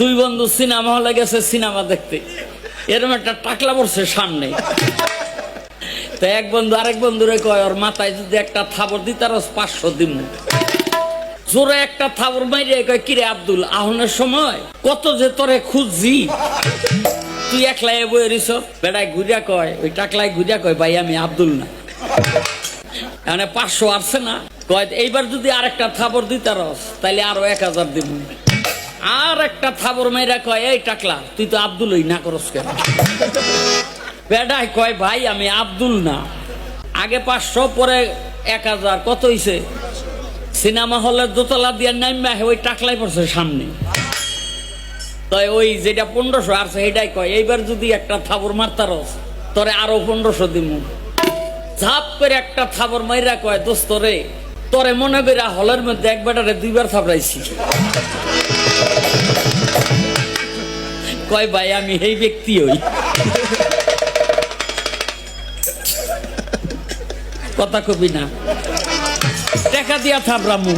দুই বন্ধু সিনেমা হলে গেছে সিনেমা দেখতে, এরকম একটা টাকলা পড়ছে সামনে। তো এক বন্ধু আরেক বন্ধুরে কয়, ওর মাথায় যদি একটা থাবর দিই তার 500 দিন। জোরে একটা থাবর মাইরে কয়, কিরে আব্দুল, আহনের সময় কত যে তোরে খুঁজছি, তুই একলাই বই রিস। বেড়ায় ঘুরিয়া কয়, ওই টাকলাই ঘুরিয়া কয়, ভাই আমি আব্দুল না। মানে 500 আসছে না, কয় এইবার যদি আরেকটা থাবর দিই তার তাইলে আরো 1000 দিব। আর একটা থাবর মাইরা কয়, এই টাকলা তুই তো আব্দুলই না করস কেন? বেড়ায় কয়, ভাই আমি আব্দুল না, আগে 500 পরে 1000, কত হইছে? সিনেমা হলের দোতলা দিয়ে নাইমা ওই টাকলাই পড়ছে সামনে। তাই ওই যেটা 1500 আসছে সেটাই কয়, এইবার যদি একটা থাবর মারতারস তোরে আরো 1500 দিব। ঝাপ করে একটা থাবর মাইরা কয়, দোস্ত রে, তোরে মনে কইরা হলের মধ্যে এক বেটারে 2 বার থাবড়াইছি। কয়, ভাই আমি এই ব্যক্তি হই। কথা কবি না, টাকা দিয়া থাবড়ামু।